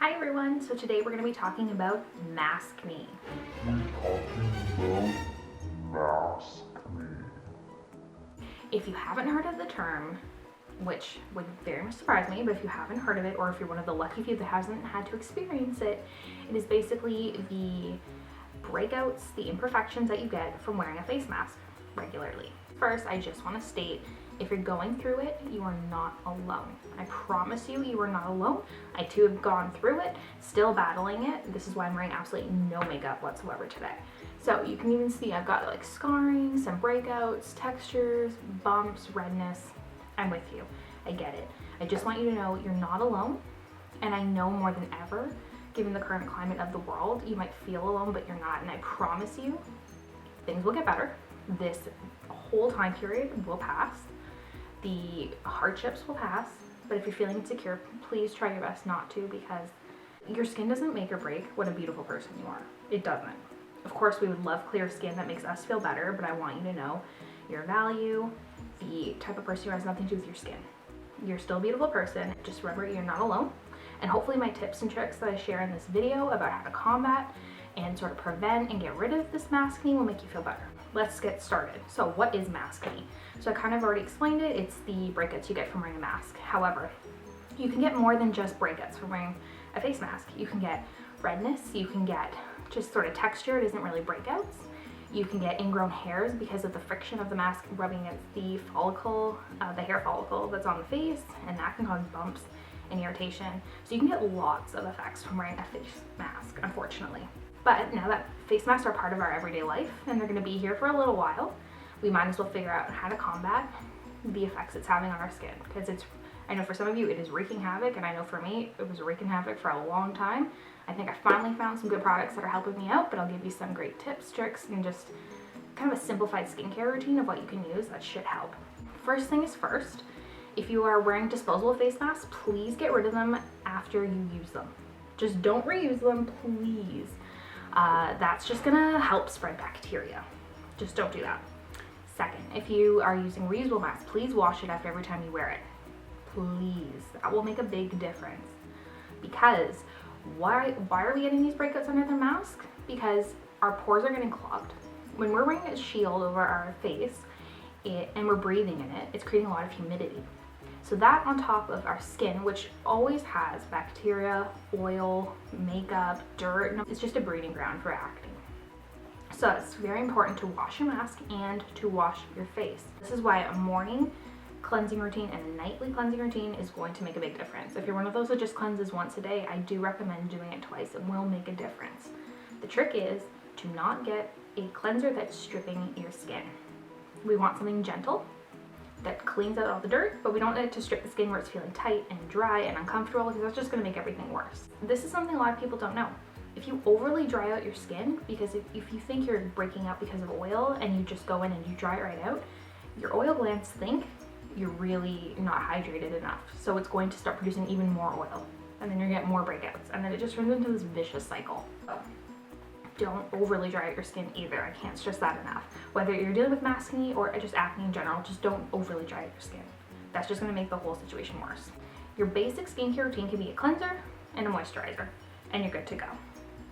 Hi everyone, so today we're going to be talking about maskne. If you haven't heard of the term, which would very much surprise me, but if you haven't heard of it, or if you're one of the lucky few that hasn't had to experience it, it is basically the breakouts, the imperfections that you get from wearing a face mask regularly. First, I just want to state, if you're going through it, you are not alone. I promise you, you are not alone. I too have gone through it, still battling it. This is why I'm wearing absolutely no makeup whatsoever today. So you can even see I've got like scarring, some breakouts, textures, bumps, redness. I'm with you. I get it. I just want you to know you're not alone. And I know more than ever, given the current climate of the world, you might feel alone, but you're not. And I promise you, things will get better. This whole time period will pass. The hardships will pass, but if you're feeling insecure, please try your best not to, because your skin doesn't make or break what a beautiful person you are. It doesn't. Of course, we would love clear skin that makes us feel better, but I want you to know your value, the type of person you are, has nothing to do with your skin. You're still a beautiful person. Just remember, you're not alone. And hopefully my tips and tricks that I share in this video about how to combat and sort of prevent and get rid of this maskne will make you feel better. Let's get started. So what is maskne? So I kind of already explained it. It's the breakouts you get from wearing a mask. However, you can get more than just breakouts from wearing a face mask. You can get redness, you can get just sort of texture, it isn't really breakouts. You can get ingrown hairs because of the friction of the mask rubbing against the follicle, the hair follicle that's on the face, and that can cause bumps and irritation. So you can get lots of effects from wearing a face mask, unfortunately. But now that face masks are part of our everyday life and they're going to be here for a little while, we might as well figure out how to combat the effects it's having on our skin, because I know for some of you it is wreaking havoc, and I know for me it was wreaking havoc for a long time. I think I finally found some good products that are helping me out, but I'll give you some great tips, tricks, and just kind of a simplified skincare routine of what you can use that should help. First thing is first, if you are wearing disposable face masks, please get rid of them after you use them. Just don't reuse them, please. That's just gonna help spread bacteria. Just don't do that. Second, if you are using reusable masks, please wash it after every time you wear it. Please, that will make a big difference. Because why are we getting these breakouts under the mask? Because our pores are getting clogged. When we're wearing a shield over our face and we're breathing in it, it's creating a lot of humidity. So that on top of our skin, which always has bacteria, oil, makeup, dirt, it's just a breeding ground for acne. So it's very important to wash your mask and to wash your face. This is why a morning cleansing routine and a nightly cleansing routine is going to make a big difference. If you're one of those that just cleanses once a day, I do recommend doing it twice. It will make a difference. The trick is to not get a cleanser that's stripping your skin. We want something gentle that cleans out all the dirt, but we don't want it to strip the skin where it's feeling tight and dry and uncomfortable, because that's just going to make everything worse. This is something a lot of people don't know. If you overly dry out your skin, because if you think you're breaking out because of oil and you just go in and you dry it right out, your oil glands think you're really not hydrated enough. So it's going to start producing even more oil, and then you're gonna get more breakouts, and then it just turns into this vicious cycle. So don't overly dry out your skin either. I can't stress that enough. Whether you're dealing with maskne or just acne in general, just don't overly dry out your skin. That's just gonna make the whole situation worse. Your basic skincare routine can be a cleanser and a moisturizer, and you're good to go.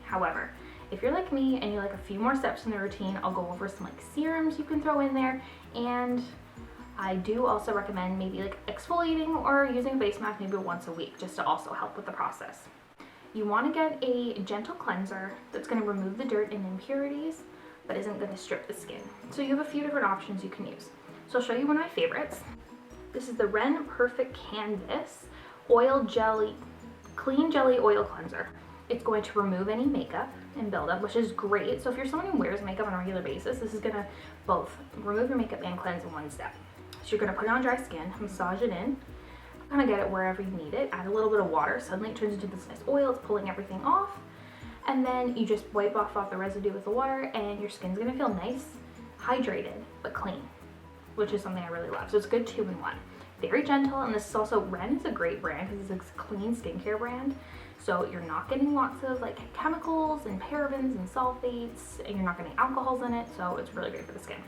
However, if you're like me and you like a few more steps in the routine, I'll go over some like serums you can throw in there, and I do also recommend maybe like exfoliating or using a face mask maybe once a week, just to also help with the process. You want to get a gentle cleanser that's going to remove the dirt and impurities, but isn't going to strip the skin. So you have a few different options you can use. So I'll show you one of my favorites. This is the Ren Perfect Canvas Oil Jelly, Clean Jelly Oil Cleanser. It's going to remove any makeup and buildup, which is great. So if you're someone who wears makeup on a regular basis, this is going to both remove your makeup and cleanse in one step. So you're going to put it on dry skin, massage it in, kind of get it wherever you need it, add a little bit of water, suddenly it turns into this nice oil, it's pulling everything off, and then you just wipe off the residue with the water, and your skin's going to feel nice, hydrated, but clean, which is something I really love. So it's good 2-in-1. Very gentle, and this is also, Ren is a great brand because it's a clean skincare brand. So you're not getting lots of like chemicals and parabens and sulfates, and you're not getting alcohols in it, so it's really great for the skin.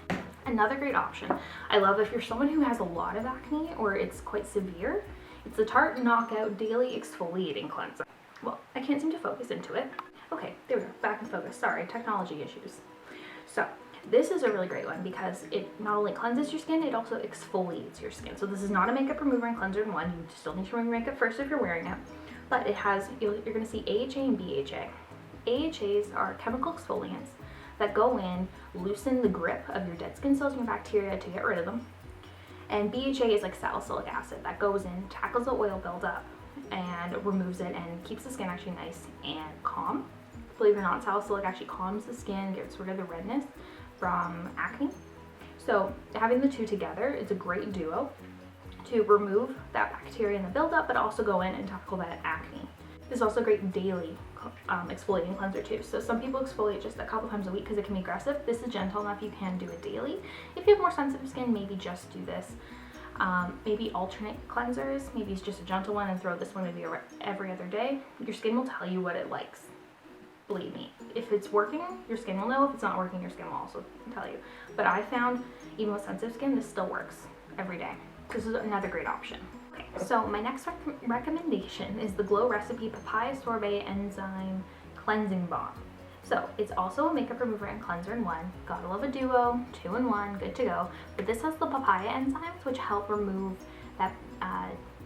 Another great option I love if you're someone who has a lot of acne or it's quite severe It's the Tarte Knockout Daily Exfoliating Cleanser. Well, I can't seem to focus into it. Okay, there we go, back in focus. Sorry, technology issues. So, this is a really great one because it not only cleanses your skin, it also exfoliates your skin. So this is not a makeup remover and cleanser in one. You still need to remove your makeup first if you're wearing it. But it has, you're going to see AHA and BHA. AHAs are chemical exfoliants that go in, loosen the grip of your dead skin cells and your bacteria to get rid of them. And BHA is like salicylic acid that goes in, tackles the oil buildup, and removes it and keeps the skin actually nice and calm. Believe it or not, salicylic actually calms the skin, gets rid of the redness from acne. So having the two together is a great duo to remove that bacteria and the buildup, but also go in and tackle that acne. This is also a great daily exfoliating cleanser too. So some people exfoliate just a couple times a week because it can be aggressive. This is gentle enough, you can do it daily. If you have more sensitive skin, maybe just do this. Maybe alternate cleansers, maybe it's just a gentle one and throw this one maybe every other day. Your skin will tell you what it likes. Believe me, if it's working, your skin will know. If it's not working, your skin will also tell you. But I found, even with sensitive skin, this still works every day. This is another great option. Okay, so my next recommendation is the Glow Recipe Papaya Sorbet Enzyme Cleansing Balm. So it's also a makeup remover and cleanser in one. Gotta love a duo, 2 in 1, good to go. But this has the papaya enzymes, which help remove that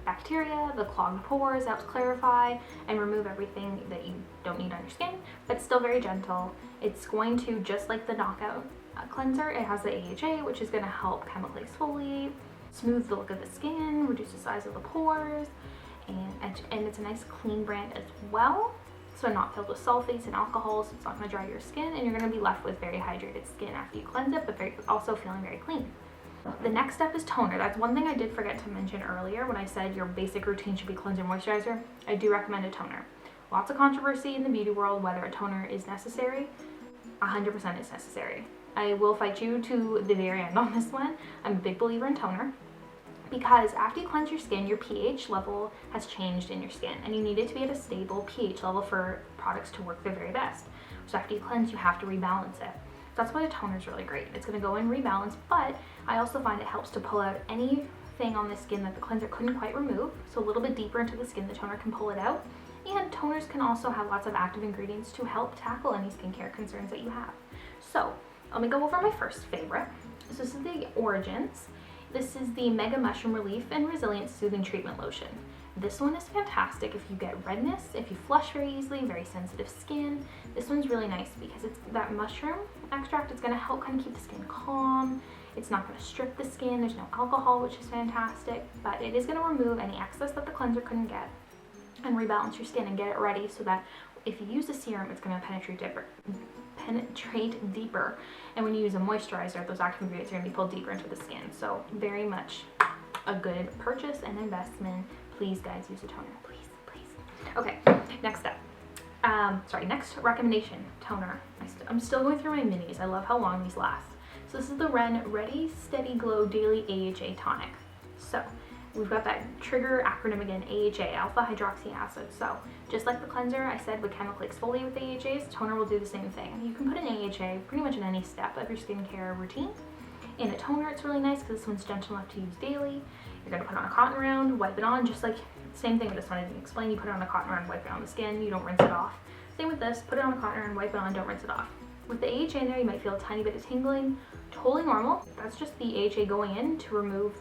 bacteria, the clogged pores, helps clarify and remove everything that you don't need on your skin, but still very gentle. It's going to, just like the Knockout cleanser, it has the AHA, which is going to help chemically exfoliate, smooth the look of the skin, reduce the size of the pores, and it's a nice clean brand as well. So not filled with sulfates and alcohols, so it's not going to dry your skin, and you're going to be left with very hydrated skin after you cleanse it, but also feeling very clean. The next step is toner. That's one thing I did forget to mention earlier when I said your basic routine should be cleanser, moisturizer. I do recommend a toner. Lots of controversy in the beauty world whether a toner is necessary. 100% is necessary. I will fight you to the very end on this one. I'm a big believer in toner because after you cleanse your skin, your pH level has changed in your skin and you need it to be at a stable pH level for products to work their very best. So after you cleanse, you have to rebalance it. That's why a toner is really great. It's going to go in, rebalance, but I also find it helps to pull out anything on the skin that the cleanser couldn't quite remove. So a little bit deeper into the skin, the toner can pull it out. And toners can also have lots of active ingredients to help tackle any skincare concerns that you have. So let me go over my first favorite. So this is the Origins. This is the Mega Mushroom Relief and Resilience Soothing Treatment Lotion. This one is fantastic if you get redness, if you flush very easily, very sensitive skin. This one's really nice because it's that mushroom extract. It's going to help kind of keep the skin calm. It's not going to strip the skin. There's no alcohol, which is fantastic, but it is going to remove any excess that the cleanser couldn't get and rebalance your skin and get it ready so that if you use a serum, it's going to penetrate deeper. And when you use a moisturizer, those active ingredients are going to be pulled deeper into the skin. So very much a good purchase and investment. Please guys, use a toner, please, please. Okay, next step. Next recommendation, toner. I'm still going through my minis. I love how long these last. So this is the Ren Ready Steady Glow Daily AHA Tonic. So we've got that trigger acronym again, AHA, alpha hydroxy acid. So just like the cleanser I said would chemically exfoliate with AHAs, toner will do the same thing. You can put an AHA pretty much in any step of your skincare routine. In a toner, it's really nice because this one's gentle enough to use daily. You're going to put on a cotton round, wipe it on, just like same thing with this one. I didn't explain. You put it on a cotton round, wipe it on the skin. You don't rinse it off. Same with this. Put it on a cotton round, wipe it on, don't rinse it off. With the AHA in there, you might feel a tiny bit of tingling. Totally normal. That's just the AHA going in to remove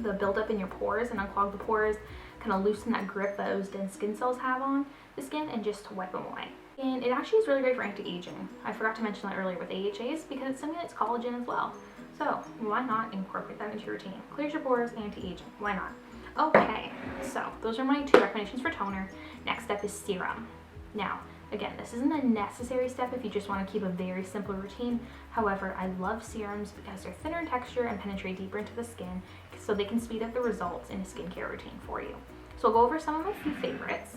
the buildup in your pores and unclog the pores, kind of loosen that grip that those dense skin cells have on the skin, and just to wipe them away. And it actually is really great for anti-aging. I forgot to mention that earlier with AHAs because it stimulates collagen as well. So why not incorporate that into your routine? Clears your pores, anti-aging. Why not? Okay, so those are my 2 recommendations for toner. Next step is serum. Now, again, this isn't a necessary step if you just want to keep a very simple routine. However, I love serums because they're thinner in texture and penetrate deeper into the skin, so they can speed up the results in a skincare routine for you. So I'll go over some of my few favorites.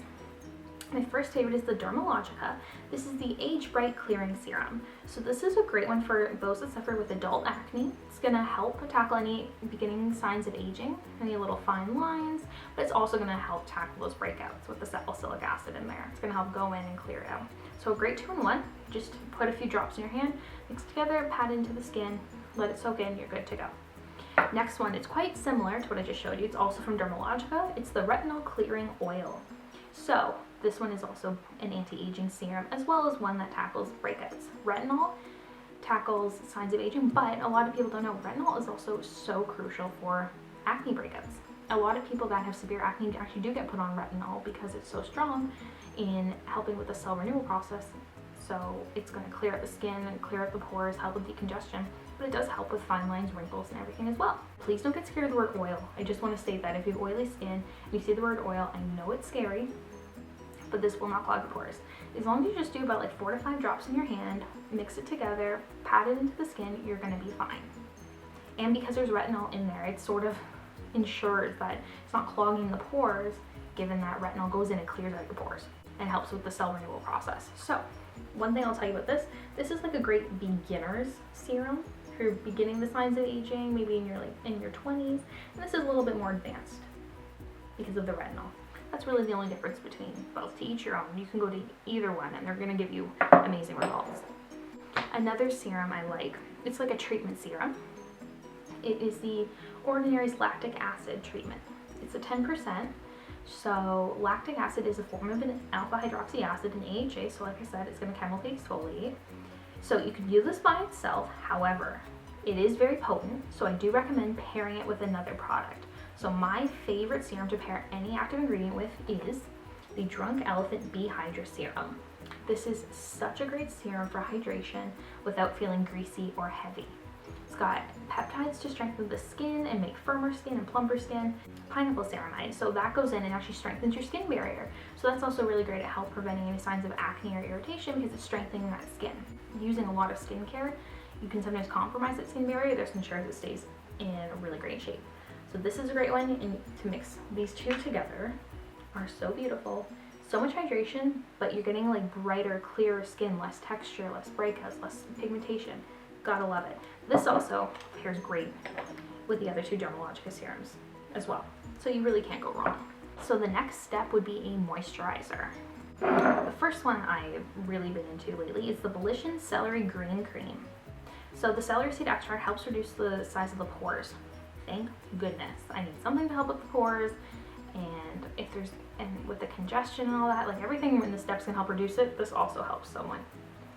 My first favorite is the Dermalogica. This is the Age Bright Clearing Serum. So this is a great one for those that suffer with adult acne. It's going to help tackle any beginning signs of aging, any little fine lines, but it's also going to help tackle those breakouts with the salicylic acid in there. It's going to help go in and clear it out. So a great 2-in-1. Just put a few drops in your hand, mix together, pat into the skin, let it soak in, you're good to go. Next one, it's quite similar to what I just showed you. It's also from Dermalogica. It's the Retinol Clearing Oil. So this one is also an anti-aging serum, as well as one that tackles breakouts. Retinol tackles signs of aging, but a lot of people don't know retinol is also so crucial for acne breakouts. A lot of people that have severe acne actually do get put on retinol because it's so strong in helping with the cell renewal process. So it's going to clear out the skin and clear out the pores, help with decongestion, but it does help with fine lines, wrinkles, and everything as well. Please don't get scared of the word oil. I just want to state that if you have oily skin and you see the word oil, I know it's scary, but this will not clog your pores. As long as you just do about like 4 to 5 drops in your hand, mix it together, pat it into the skin, you're going to be fine. And because there's retinol in there, it sort of ensures that it's not clogging the pores, given that retinol goes in and clears out your pores and helps with the cell renewal process. So one thing I'll tell you about this is like a great beginner's serum. If you're beginning the signs of aging, maybe in your 20s, and this is a little bit more advanced because of the retinol. That's really the only difference between both. To each your own. You can go to either one and they're going to give you amazing results. Another serum I like, it's like a treatment serum. It is the Ordinary's lactic acid treatment. It's a 10%. So lactic acid is a form of an alpha hydroxy acid in AHA. So like I said, it's going to chemically exfoliate. So you could use this by itself. However, it is very potent. So I do recommend pairing it with another product. So my favorite serum to pair any active ingredient with is the Drunk Elephant B-Hydra serum. This is such a great serum for hydration without feeling greasy or heavy. It's got peptides to strengthen the skin and make firmer skin and plumper skin. Pineapple ceramide, so that goes in and actually strengthens your skin barrier. So that's also really great at help preventing any signs of acne or irritation because it's strengthening that skin. Using a lot of skincare, you can sometimes compromise that skin barrier. This ensures it stays in a really great shape. So this is a great one, and to mix these two together are so beautiful. So much hydration, but you're getting like brighter, clearer skin, less texture, less breakouts, less pigmentation. Gotta love it. This also pairs great with the other two Dermalogica serums as well. So you really can't go wrong. So the next step would be a moisturizer. The first one I've really been into lately is the Volition Celery Green Cream. So the celery seed extract helps reduce the size of the pores. Thank goodness. I need something to help with the pores, and with the congestion and all that, like everything in the steps can help reduce it. This also helps someone.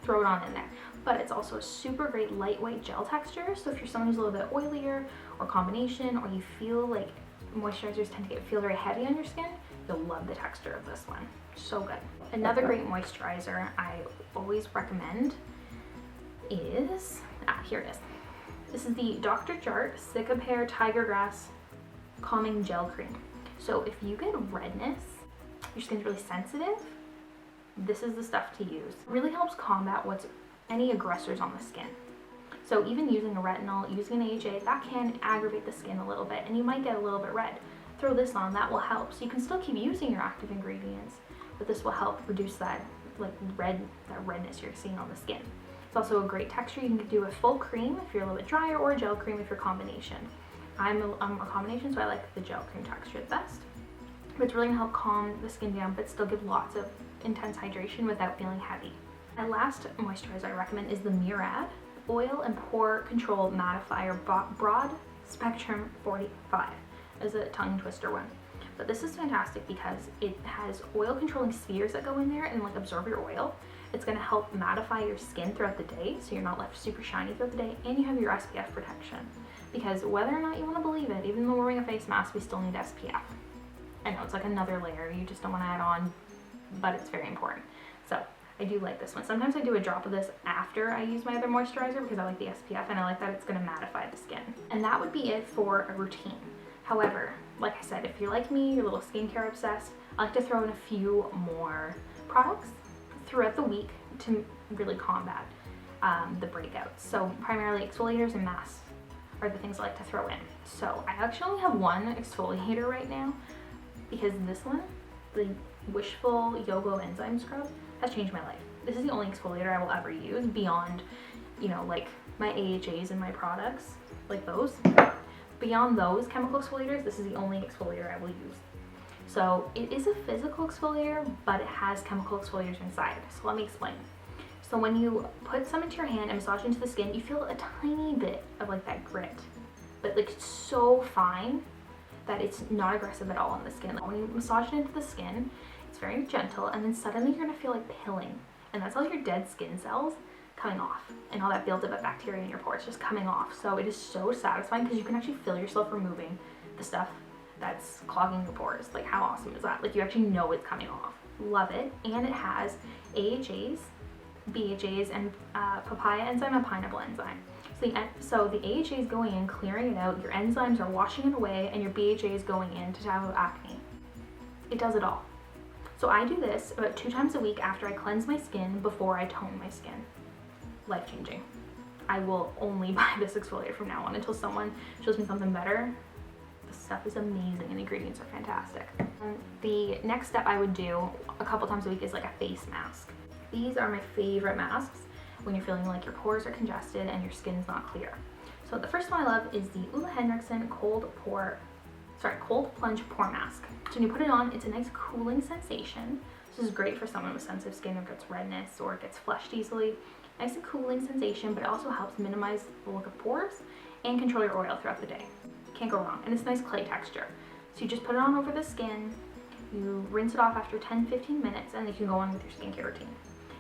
Throw it on in there. But it's also a super great lightweight gel texture. So if you're someone who's a little bit oilier or combination, or you feel like moisturizers tend to feel very heavy on your skin, you'll love the texture of this one. So good. Another great moisturizer I always recommend is, here it is. This is the Dr. Jart Cicapair Tiger Grass Calming Gel Cream. So if you get redness, your skin's really sensitive, this is the stuff to use. It really helps combat any aggressors on the skin. So even using a retinol, using an AHA, that can aggravate the skin a little bit, and you might get a little bit red. Throw this on, that will help. So you can still keep using your active ingredients, but this will help reduce that redness you're seeing on the skin. It's also a great texture. You can do a full cream if you're a little bit drier, or a gel cream if you're combination. I'm a combination, so I like the gel cream texture the best. But it's really gonna help calm the skin down, but still give lots of intense hydration without feeling heavy. My last moisturizer I recommend is the Murad Oil and Pore Control Mattifier Broad Spectrum 45. As a tongue twister one. But this is fantastic because it has oil controlling spheres that go in there and like absorb your oil. It's going to help mattify your skin throughout the day, so you're not left super shiny throughout the day, and you have your SPF protection. Because whether or not you want to believe it, even though we're wearing a face mask, we still need SPF. I know it's like another layer you just don't want to add on, but it's very important. So I do like this one. Sometimes I do a drop of this after I use my other moisturizer because I like the SPF, and I like that it's going to mattify the skin. And that would be it for a routine. However, like I said, if you're like me, you're a little skincare obsessed, I like to throw in a few more products throughout the week to really combat the breakouts. So primarily exfoliators and masks are the things I like to throw in. So I actually only have one exfoliator right now because this one, the Wishful Yoga Enzyme Scrub, has changed my life. This is the only exfoliator I will ever use beyond, like my AHAs and my products, like those. Beyond those chemical exfoliators, this is the only exfoliator I will use. So it is a physical exfoliator, but it has chemical exfoliators inside. So let me explain. So when you put some into your hand and massage into the skin, you feel a tiny bit of like that grit but like so fine that it's not aggressive at all on the skin. Like when you massage it into the skin, it's very gentle, and then suddenly you're gonna feel like pilling, and that's all your dead skin cells coming off, and all that buildup of bacteria in your pores just coming off. So it is so satisfying because you can actually feel yourself removing the stuff that's clogging your pores. Like how awesome is that? Like you actually know it's coming off. Love it. And it has AHAs, BHAs, and papaya enzyme and pineapple enzyme. So the AHA is going in, clearing it out, your enzymes are washing it away, and your BHA is going in to tackle acne. It does it all. So I do this about 2 times a week after I cleanse my skin, before I tone my skin. Life changing. I will only buy this exfoliator from now on until someone shows me something better. The stuff is amazing and the ingredients are fantastic. And the next step I would do a couple times a week is like a face mask. These are my favorite masks when you're feeling like your pores are congested and your skin's not clear. So the first one I love is the Oola Henriksen Cold Plunge Pore Mask. So when you put it on, it's a nice cooling sensation. This is great for someone with sensitive skin who gets redness or gets flushed easily. Nice and cooling sensation, but it also helps minimize the look of pores and control your oil throughout the day. Can't go wrong, and it's nice clay texture. So you just put it on over the skin, you rinse it off after 10-15 minutes, and then you can go on with your skincare routine.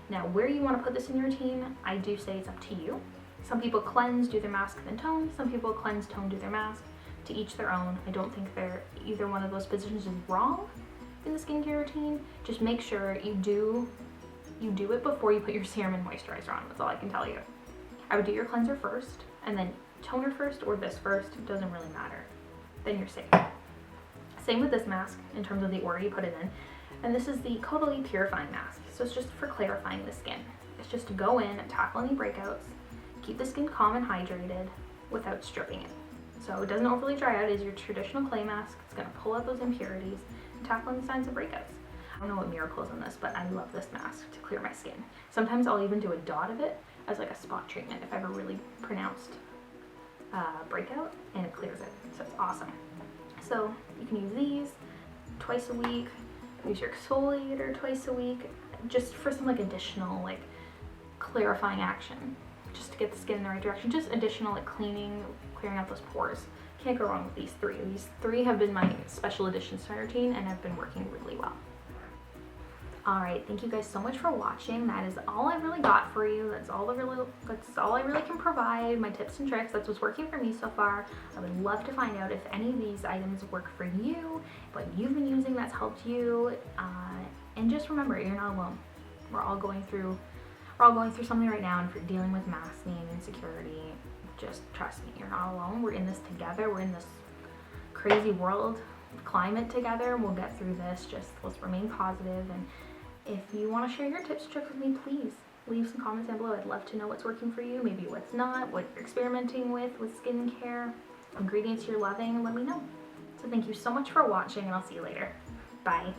Now, where you want to put this in your routine, I do say it's up to you. Some people cleanse, do their mask, then tone. Some people cleanse, tone, do their mask. To each their own. I don't think either one of those positions is wrong in the skincare routine. Just make sure you do it before you put your serum and moisturizer on. That's all I can tell you. I would do your cleanser first, and then toner first, or this first. It doesn't really matter. Then you're safe. Same with this mask in terms of the order you put it in. And this is the Codally Purifying Mask. So it's just for clarifying the skin. It's just to go in and tackle any breakouts, keep the skin calm and hydrated without stripping it. So it doesn't overly dry out as your traditional clay mask. It's going to pull out those impurities and tackle any signs of breakouts. I don't know what miracle is in this, but I love this mask to clear my skin. Sometimes I'll even do a dot of it as like a spot treatment if I have a really pronounced breakout, and it clears it. So it's awesome. So you can use these twice a week. Use your exfoliator twice a week, just for some like additional like clarifying action, just to get the skin in the right direction. Just additional like cleaning, clearing out those pores. Can't go wrong with these 3. These 3 have been my special additions to my routine and have been working really well. Alright, thank you guys so much for watching. That is all I really got for you. That's all I really can provide. My tips and tricks. That's what's working for me so far. I would love to find out if any of these items work for you, what you've been using that's helped you. And just remember, you're not alone. We're all going through something right now, and if you're dealing with maskne and insecurity, just trust me, you're not alone. We're in this together. We're in this crazy world climate together. We'll get through this. Just let's remain positive. And if you want to share your tips and tricks with me, please leave some comments down below. I'd love to know what's working for you, maybe what's not, what you're experimenting with skincare, ingredients you're loving. Let me know. So thank you so much for watching, and I'll see you later. Bye.